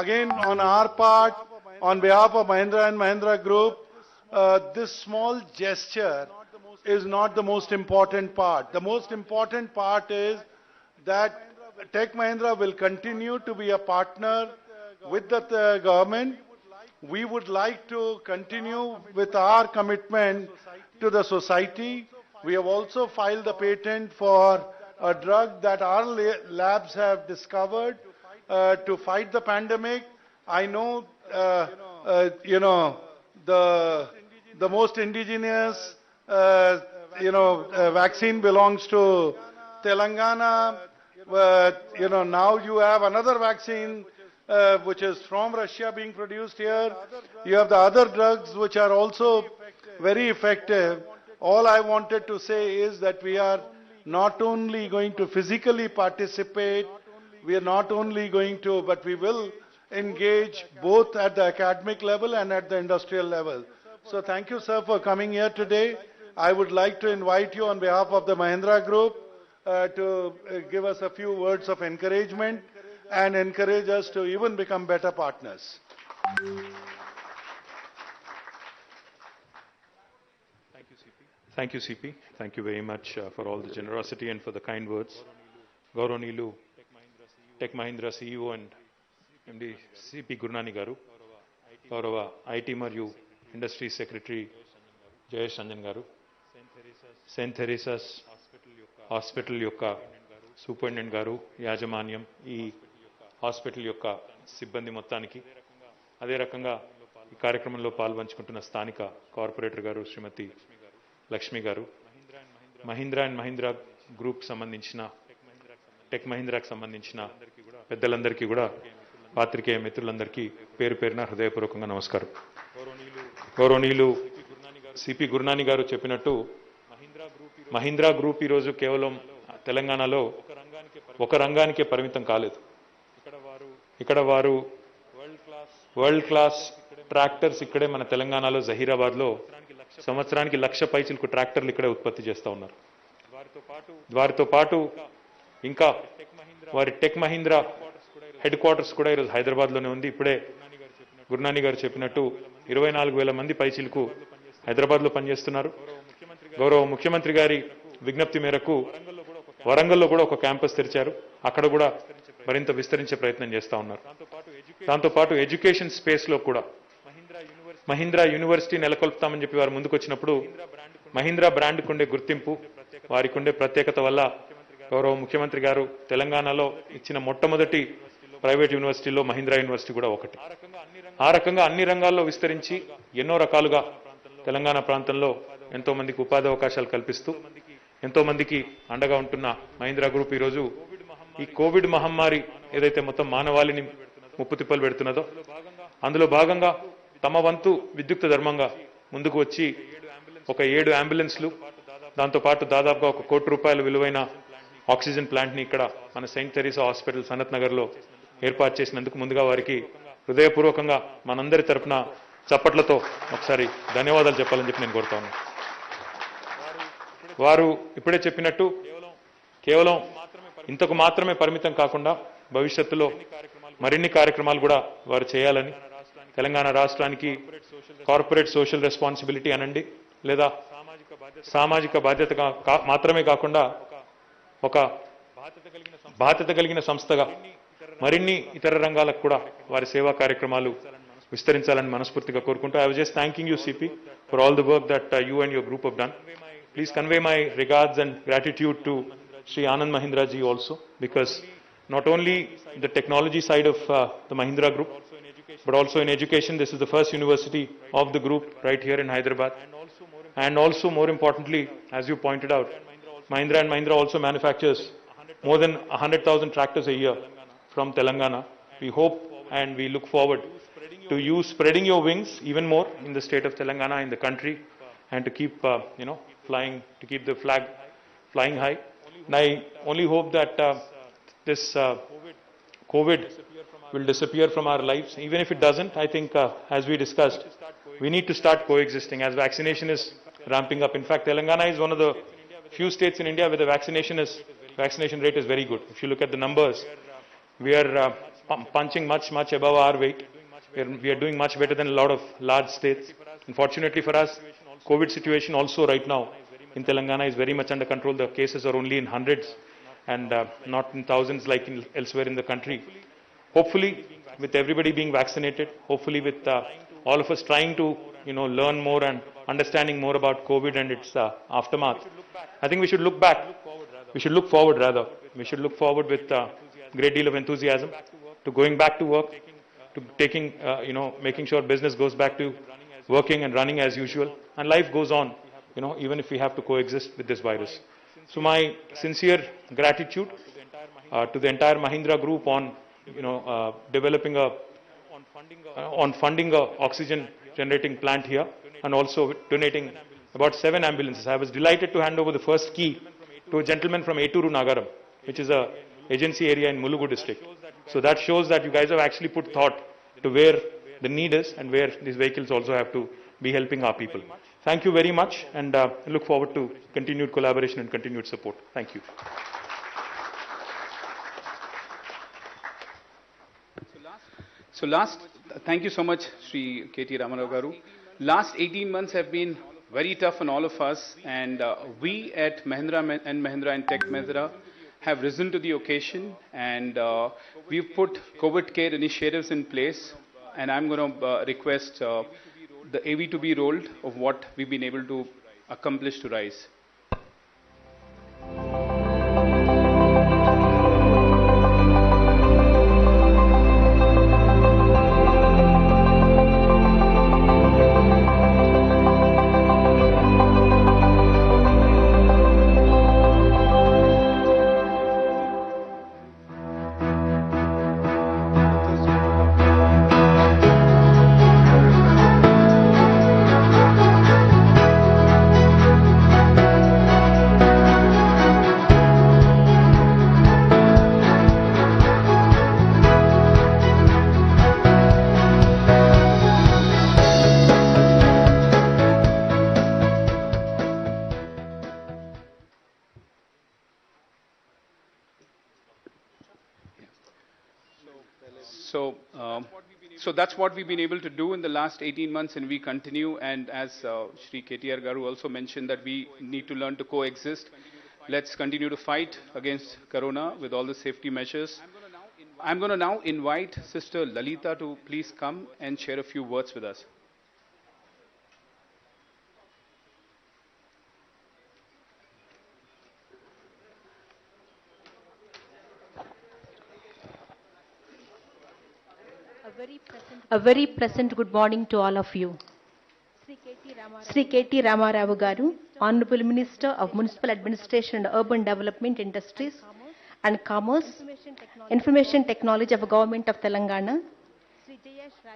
again, on our part, on behalf of Mahindra and Mahindra Group, this small gesture is not the most important part. The most important part is that Tech Mahindra will continue to be a partner with the government. We would like to continue with our commitment to the society. We have also filed the patent for a drug that our labs have discovered to fight the pandemic. I know, the most indigenous, vaccine belongs to Telangana. Now you have another vaccine which is from Russia being produced here. You have the other drugs which are also very effective. All I wanted to say is that we are not only going to physically participate, we are not only going to, but we will engage both at the academic level and at the industrial level. So thank you, sir, for coming here today. I would like to invite you on behalf of the Mahindra Group to give us a few words of encouragement and encourage us to even become better partners. Thank you, CP. Thank you very much for all the generosity and for the kind words. Gauranilu, Tech Mahindra CEO and MD CP Gurnani Garu, Gaurava IT మరియు Industry Secretary Jayesh Ranjan Garu, St. Theresa's hospital యొక్క superintendent గారు, యాజమాన్యం, ఈ hospital యొక్క సిబ్బంది మొత్తానికి, అదే రకంగా ఈ కార్యక్రమంలో పాల్పంచుకుంటున్న స్థానిక కార్పొరేటర్ గారు శ్రీమతి లక్ష్మి గారు, మహీంద్రా అండ్ మహీంద్రా గ్రూప్ సంబంధించిన, టెక్ మహీంద్రాకి సంబంధించిన పెద్దలందరికీ కూడా, పాత్రికేయ మిత్రులందరికీ పేరు పేరున హృదయపూర్వకంగా నమస్కారం. గౌరవనీయులు సిపి గురునాని గారు చెప్పినట్టు మహీంద్రా గ్రూప్ ఈరోజు కేవలం తెలంగాణలో ఒక రంగానికే పరిమితం కాలేదు. ఇక్కడ వారు వరల్డ్ క్లాస్ ట్రాక్టర్స్ ఇక్కడే మన తెలంగాణలో జహీరాబాద్లో సంవత్సరానికి 1,00,000 పైచిలకు ట్రాక్టర్లు ఇక్కడే ఉత్పత్తి చేస్తూ ఉన్నారు. వారితో పాటు ఇంకా వారి టెక్ మహీంద్రా హెడ్ క్వార్టర్స్ కూడా ఈరోజు హైదరాబాద్లోనే ఉంది. ఇప్పుడే గురునాని గారు చెప్పినట్టు 24,000 మంది పైచిలకు హైదరాబాద్లో పనిచేస్తున్నారు. గౌరవ ముఖ్యమంత్రి గారి విజ్ఞప్తి మేరకు వరంగల్లో కూడా ఒక క్యాంపస్ తెరిచారు. అక్కడ కూడా మరింత విస్తరించే ప్రయత్నం చేస్తూ ఉన్నారు. దాంతోపాటు ఎడ్యుకేషన్ స్పేస్లో కూడా మహీంద్రా యూనివర్సిటీ నెలకొల్పుతామని చెప్పి వారు ముందుకు వచ్చినప్పుడు మహీంద్రా బ్రాండ్కు ఉండే గుర్తింపు, వారికి ఉండే ప్రత్యేకత వల్ల గౌరవ ముఖ్యమంత్రి గారు తెలంగాణలో ఇచ్చిన మొట్టమొదటి ప్రైవేట్ యూనివర్సిటీలో మహీంద్రా యూనివర్సిటీ కూడా ఒకటి. ఆ రకంగా అన్ని రంగాల్లో విస్తరించి ఎన్నో రకాలుగా తెలంగాణ ప్రాంతంలో ఎంతో మందికి ఉపాధి అవకాశాలు కల్పిస్తూ ఎంతో మందికి అండగా ఉంటున్న మహీంద్రా గ్రూప్ ఈరోజు ఈ కోవిడ్ మహమ్మారి ఏదైతే మొత్తం మానవాళిని ముప్పు తిప్పలు పెడుతున్నదో అందులో భాగంగా తమ వంతు విద్యుక్త ధర్మంగా ముందుకు వచ్చి ఒక 7 అంబులెన్స్లు, దాంతోపాటు దాదాపుగా 1 కోటి రూపాయల విలువైన ఆక్సిజన్ ప్లాంట్ని ఇక్కడ మన సెయింట్ థెరీసా హాస్పిటల్ సనత్ నగర్లో ఏర్పాటు చేసినందుకు ముందుగా వారికి హృదయపూర్వకంగా మనందరి తరఫున చప్పట్లతో ఒకసారి ధన్యవాదాలు చెప్పాలని చెప్పి నేను కోరుతా ఉన్నాను. వారు ఇప్పుడే చెప్పినట్టు కేవలం ఇంతకు మాత్రమే పరిమితం కాకుండా భవిష్యత్తులో మరిన్ని కార్యక్రమాలు కూడా వారు చేయాలని, తెలంగాణ రాష్ట్రానికి కార్పొరేట్ సోషల్ రెస్పాన్సిబిలిటీ అనండి, లేదా సామాజిక బాధ్యత మాత్రమే కాకుండా ఒక బాధ్యత కలిగిన సంస్థగా మరిన్ని ఇతర రంగాలకు కూడా వారి సేవా కార్యక్రమాలు విస్తరించాలని మనస్ఫూర్తిగా కోరుకుంటూ I was just thanking you, CP, for all the work that you and your group have done. Please convey my regards and gratitude to Sri Anand Mahindra ji also, because not only the technology side of the Mahindra group, but also in education, this is the first university of the group right here in Hyderabad. And also more importantly, as you pointed out, Mahindra and Mahindra also manufactures more than 100,000 tractors a year from Telangana. We hope and we look forward to you spreading your wings even more in the state of Telangana, in the country, and to keep, flying, to keep the flag flying high. And I only hope that this COVID will disappear from our lives. Even if it doesn't, I think, as we discussed, we need to start coexisting as vaccination is ramping up. In fact, Telangana is one of the few states in India where the vaccination rate is very good. If you look at the numbers, we are punching much above our weight. We are doing much better than a lot of large states. Unfortunately for us, COVID situation also right now in Telangana is very much under control. The cases are only in hundreds and not in thousands like elsewhere in the country. Hopefully, with everybody being vaccinated, hopefully with all of us trying to learn more and understanding more about COVID and its aftermath, I think we should look back. We should look forward rather. We should look forward with a great deal of enthusiasm to going back to work, to taking, making sure business goes back to working and running as usual, and life goes on, even if we have to coexist with this virus. So my sincere gratitude to the entire Mahindra Group on, developing on funding a oxygen generating plant here, and also donating about 7 ambulances. I was delighted to hand over the first key to a gentleman from Eturu Nagaram, which is a agency area in Mulugu district. So that shows that you guys have actually put thought to where the need is and where these vehicles also have to be helping our people. Thank you very much, and look forward to continued collaboration and continued support. Thank you. Thank you so much, Sri KT Ramarao Garu. Last 18 months have been very tough on all of us, and we at Mahindra and Mahindra and Tech Mahindra have risen to the occasion, and we've put COVID care initiatives in place, and I'm going to request the AV to be rolled of what we've been able to accomplish to rise. So that's what we've been able to do in the last 18 months, and we continue. And as Sri KTR Garu also mentioned, that we need to learn to coexist. Let's continue to fight against Corona with all the safety measures. I'm going to now invite Sister Lalita to please come and share a few words with us. A very pleasant good morning to all of you. Sri KT Ramarao Garu, Honorable Minister of Municipal Administration and Urban Development Industries and Commerce, Information Technology of Government of Telangana,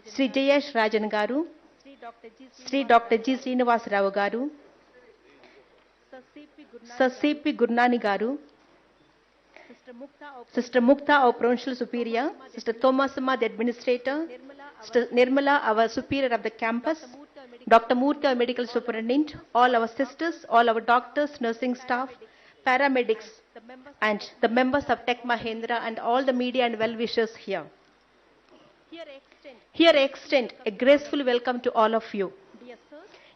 Sri Jayesh Rajan Garu, Sri Dr. G. Srinivas Rao Garu, Sir C.P. Gurnani Garu, Sister Mukta, our Provincial Superior, Sister Thomasama, the Administrator, Sister Nirmala, our Superior of the campus, Dr. Murthy, our Medical Superintendent, all our sisters, all our doctors, nursing staff, paramedics, and the members of Tech Mahindra and all the media and well-wishers here. Here I extend a graceful welcome to all of you.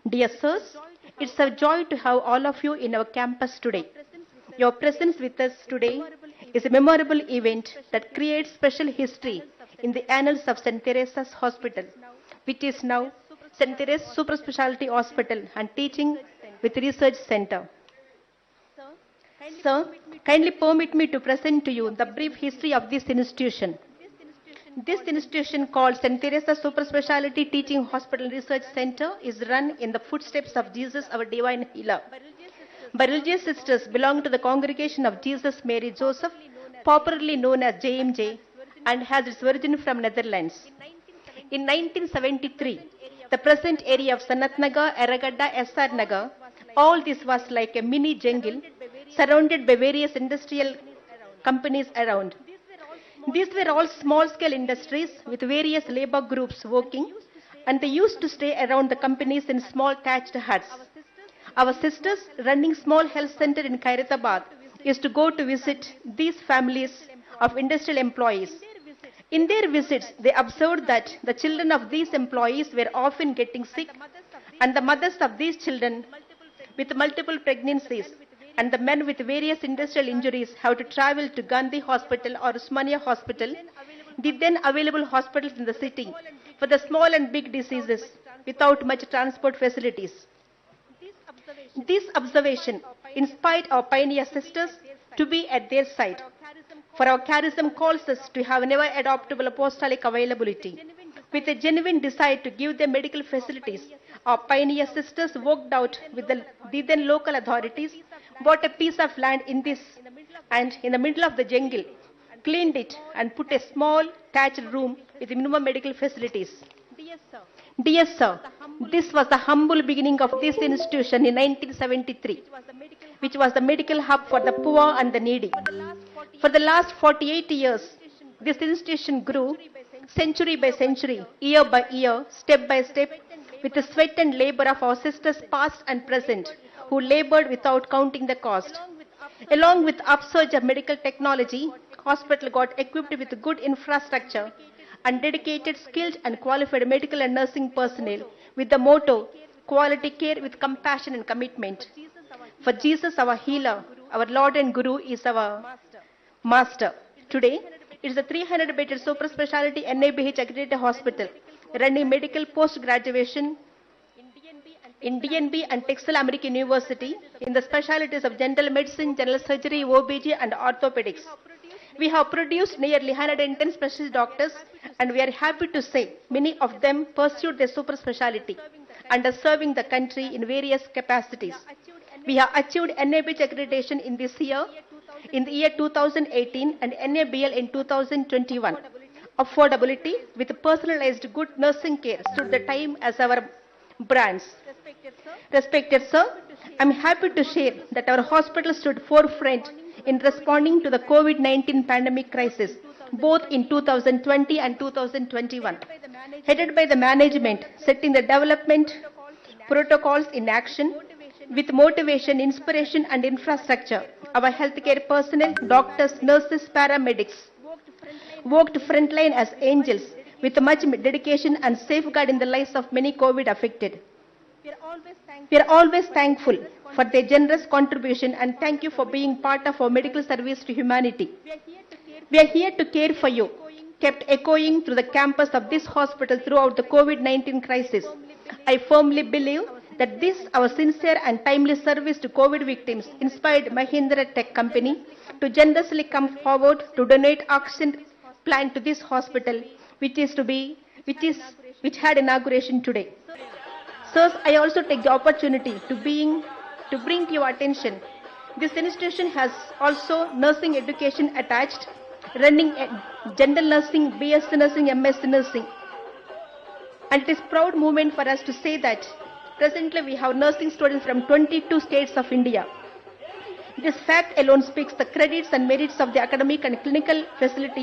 Dear sirs, it's a joy to have all of you in our campus today. Your presence with us today is a memorable event that creates special history in the annals of St. Teresa's Hospital, which is now St. Teresa's Super Specialty Hospital and Teaching with Research Center. Sir, kindly permit me to present to you the brief history of this institution. This institution called St. Teresa's Super Specialty Teaching Hospital Research Center is run in the footsteps of Jesus, our divine healer. By religious sisters belong to the Congregation of Jesus Mary Joseph, popularly known as JMJ, and has its origin from Netherlands. In 1973, the present area of Sanat Nagar, Eragadda, SR Nagar, all this was like a mini jungle surrounded by various industrial companies around. These were all small-scale industries with various labor groups working, and they used to stay around the companies in small thatched huts. Our sisters, running small health center in Khairatabad, used to go to visit these families of industrial employees. In their visits, they observed that the children of these employees were often getting sick, and the mothers of these children with multiple pregnancies and the men with various industrial injuries have to travel to Gandhi Hospital or Usmania Hospital, the then available hospitals in the city, for the small and big diseases without much transport facilities. This observation inspired our pioneer sisters to be at their side. For our charism calls us to have never adoptable apostolic availability. With a genuine desire to give them medical facilities, our pioneer sisters worked out with the then local authorities, bought a piece of land in this and in the middle of the jungle, cleaned it and put a small thatched room with minimum medical facilities. Dear sir, this was the humble beginning of this institution in 1973, which was the medical hub for the poor and the needy. For the last 48 years, this institution grew century by century, year by year, step by step, with the sweat and labor of our sisters past and present, who labored without counting the cost. Along with upsurge of medical technology, hospital got equipped with good infrastructure and dedicated, skilled and qualified medical and nursing personnel with the motto, quality care with compassion and commitment. For Jesus, our healer, our Lord and Guru is our master. Today, it is a 300-bedded super specialty NABH accredited hospital running medical post-graduation in DNB and Texas American University in the specialties of general medicine, general surgery, OBG and orthopedics. We have produced nearly 110 specialist doctors and we are happy to say many of them pursued their super specialty and are serving the country in various capacities. We have achieved NABH accreditation in this year, in the year 2018 and NABL in 2021. Affordability with personalized good nursing care stood the time as our brands. Respected sir, I am happy to share that our hospital stood forefront in responding to the COVID-19 pandemic crisis, both in 2020 and 2021. Headed by the management, setting the development protocols in action with motivation, inspiration and infrastructure. Our healthcare personnel, doctors, nurses, paramedics worked frontline as angels with much dedication and safeguarding the lives of many COVID affected. We are always thankful for their generous contribution and thank you for being part of our medical service to humanity. We are here to care for you, kept echoing through the campus of this hospital throughout the COVID-19 crisis. I firmly believe that this, our sincere and timely service to COVID victims, inspired Mahindra Tech Company to generously come forward to donate oxygen plant to this hospital, which had inauguration today. Sirs, I also take the opportunity to bring to your attention, this institution has also nursing education attached, running general nursing, BSc nursing, MSc nursing. And it is a proud moment for us to say that presently we have nursing students from 22 states of India. This fact alone speaks the credits and merits of the academic and clinical facility